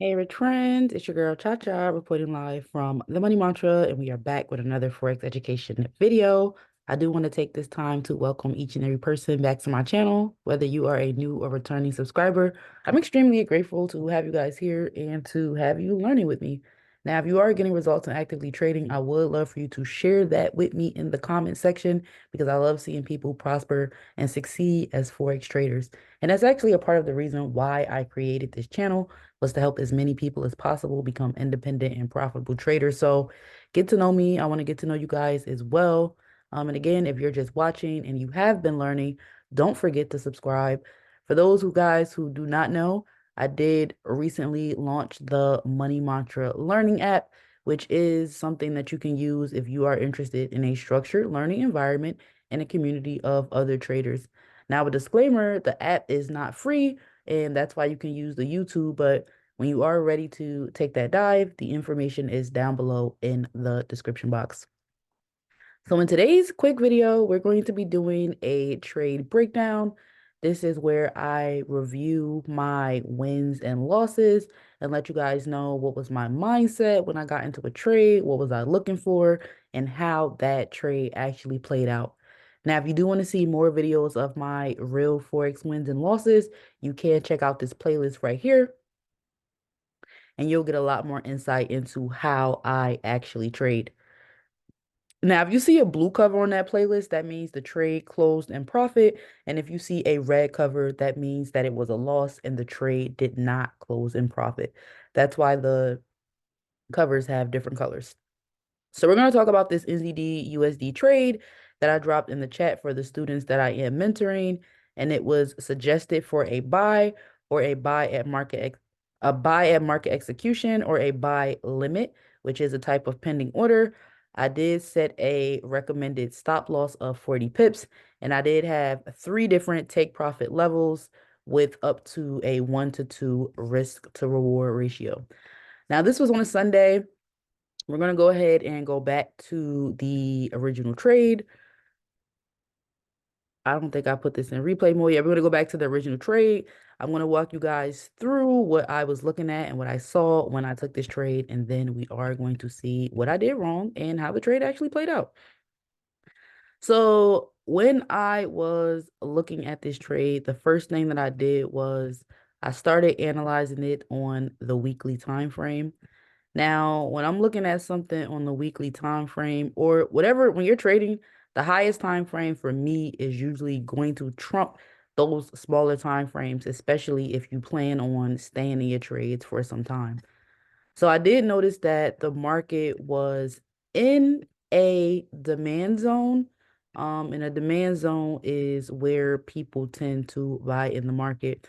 Hey, rich friends, it's your girl Cha reporting live from the Money Mantra, and we are back with another Forex education video. I do want to take this time to welcome each and every person back to my channel, whether you are a new or returning subscriber. I'm extremely grateful to have you guys here and to have you learning with me. Now, if you are getting results and actively trading, I would love for you to share that with me in the comment section because I love seeing people prosper and succeed as Forex traders. And that's actually a part of the reason why I created this channel was to help as many people as possible become independent and profitable traders. So get to know me. I want to get to know you guys as well. And again, if you're just watching and you have been learning, don't forget to subscribe. For those who guys who do not know, I did recently launch the Money Mantra Learning app, which is something that you can use if you are interested in a structured learning environment and a community of other traders. Now, a disclaimer, the app is not free, and that's why you can use the YouTube. But when you are ready to take that dive, the information is down below in the description box. So in today's quick video, we're going to be doing a trade breakdown. This is where I review my wins and losses and let you guys know what was my mindset when I got into a trade, what was I looking for, and how that trade actually played out. Now, if you do want to see more videos of my real Forex wins and losses, you can check out this playlist right here, and you'll get a lot more insight into how I actually trade. Now, if you see a blue cover on that playlist, that means the trade closed in profit. And if you see a red cover, that means that it was a loss and the trade did not close in profit. That's why the covers have different colors. So we're going to talk about this NZDUSD trade that I dropped in the chat for the students that I am mentoring, and it was suggested for a buy or a buy at market execution or a buy limit, which is a type of pending order. I did set a recommended stop loss of 40 pips, and I did have three different take profit levels with up to a 1-to-2 risk to reward ratio. Now, this was on a Sunday. We're going to go ahead and go back to the original trade. I don't think I put this in replay mode yet. We're going to go back to the original trade. I'm going to walk you guys through what I was looking at and what I saw when I took this trade. And then we are going to see what I did wrong and how the trade actually played out. So when I was looking at this trade, the first thing that I did was I started analyzing it on the weekly time frame. Now, when I'm looking at something on the weekly time frame or whatever, when you're trading, the highest time frame for me is usually going to trump those smaller time frames, especially if you plan on staying in your trades for some time. So I did notice that the market was in a demand zone. And a demand zone is where people tend to buy in the market.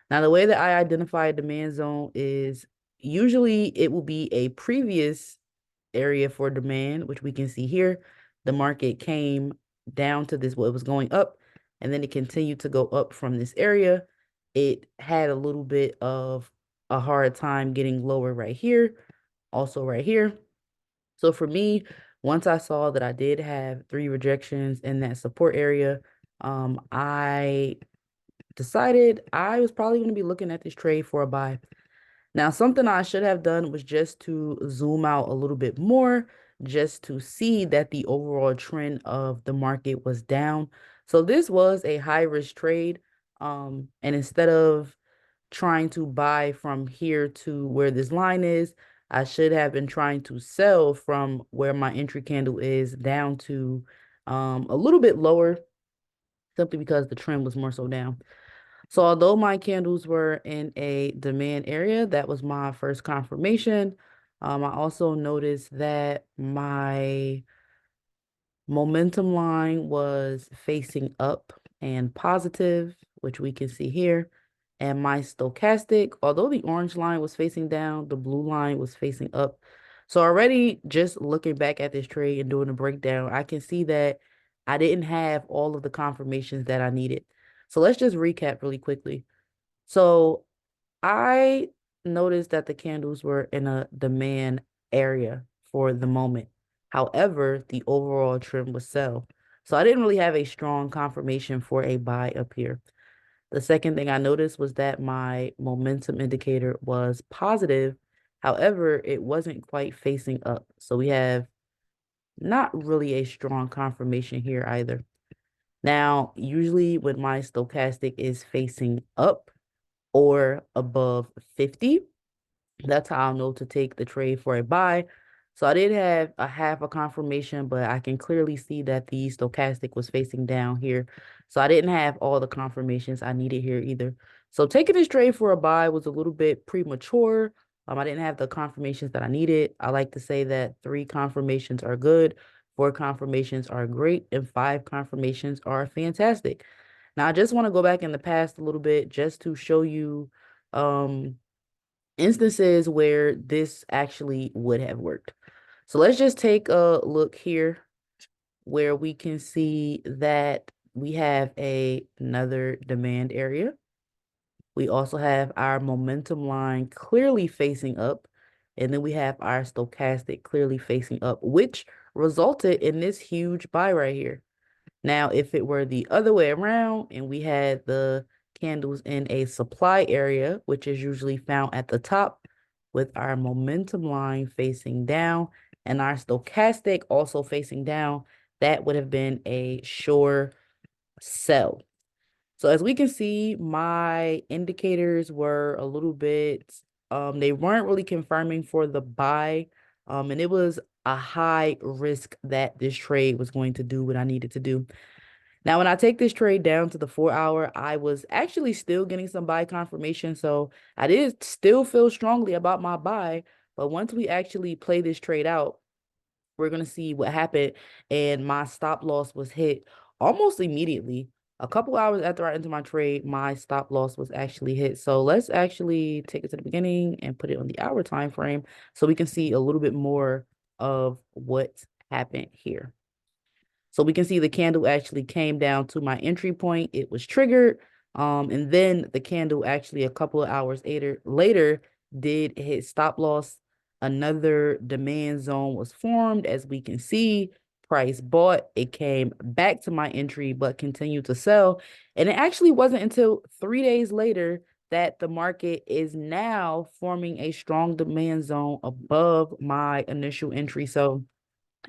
Now, the way that I identify a demand zone is usually it will be a previous area for demand, which we can see here. The market came down to this, well, it was going up, and then it continued to go up from this area. It had a little bit of a hard time getting lower right here, also right here. So for me, once I saw that I did have three rejections in that support area, I decided I was probably going to be looking at this trade for a buy. Now, something I should have done was just to zoom out a little bit more, just to see that the overall trend of the market was down. So this was a high risk trade. And instead of trying to buy from here to where this line is, I should have been trying to sell from where my entry candle is down to a little bit lower, simply because the trend was more so down. So although my candles were in a demand area, that was my first confirmation. I also noticed that my momentum line was facing up and positive, which we can see here. And my stochastic, although the orange line was facing down, the blue line was facing up. So already just looking back at this trade and doing a breakdown, I can see that I didn't have all of the confirmations that I needed. So let's just recap really quickly. So I noticed that the candles were in a demand area for the moment. However, the overall trend was sell. So I didn't really have a strong confirmation for a buy up here. The second thing I noticed was that my momentum indicator was positive. However, it wasn't quite facing up. So we have not really a strong confirmation here either. Now, usually when my stochastic is facing up or above 50, that's how I'll know to take the trade for a buy. So I did have a half a confirmation, but I can clearly see that the stochastic was facing down here. So I didn't have all the confirmations I needed here either. So taking this trade for a buy was a little bit premature. I didn't have the confirmations that I needed. I like to say that 3 confirmations are good, 4 confirmations are great, and 5 confirmations are fantastic. Now I just want to go back in the past a little bit just to show you instances where this actually would have worked. So let's just take a look here where we can see that we have another demand area. We also have our momentum line clearly facing up, and then we have our stochastic clearly facing up, which resulted in this huge buy right here. Now, if it were the other way around and we had the candles in a supply area, which is usually found at the top with our momentum line facing down and our stochastic also facing down, that would have been a sure sell. So as we can see, my indicators were a little bit, they weren't really confirming for the buy. And it was a high risk that this trade was going to do what I needed to do. Now, when I take this trade down to the 4-hour, I was actually still getting some buy confirmation. So I did still feel strongly about my buy. But once we actually play this trade out, we're going to see what happened. And my stop loss was hit almost immediately. A couple hours after I entered my trade, my stop loss was actually hit. So let's actually take it to the beginning and put it on the hour time frame so we can see a little bit more of what happened here. So we can see the candle actually came down to my entry point. It was triggered. And then the candle actually a couple of hours later did hit stop loss. Another demand zone was formed. As we can see, price bought. It came back to my entry, but continued to sell. And it actually wasn't until 3 days later that the market is now forming a strong demand zone above my initial entry. So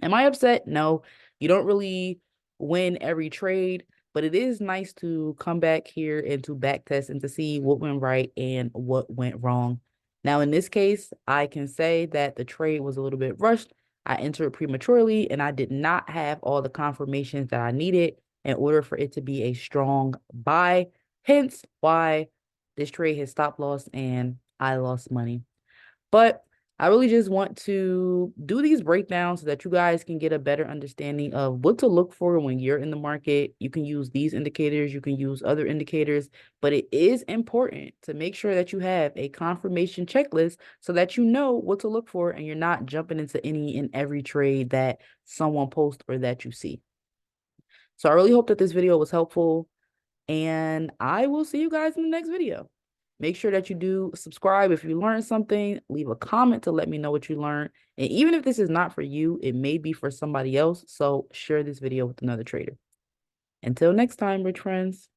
am I upset? No. You don't really win every trade, but it is nice to come back here and to back test and to see what went right and what went wrong. Now, in this case, I can say that the trade was a little bit rushed. I entered prematurely and I did not have all the confirmations that I needed in order for it to be a strong buy. Hence why this trade has stop loss and I lost money. But I really just want to do these breakdowns so that you guys can get a better understanding of what to look for when you're in the market. You can use these indicators, you can use other indicators, but it is important to make sure that you have a confirmation checklist so that you know what to look for and you're not jumping into any and every trade that someone posts or that you see. So I really hope that this video was helpful, and I will see you guys in the next video. Make sure that you do subscribe if you learned something. Leave a comment to let me know what you learned. And even if this is not for you, it may be for somebody else. So share this video with another trader. Until next time, rich friends.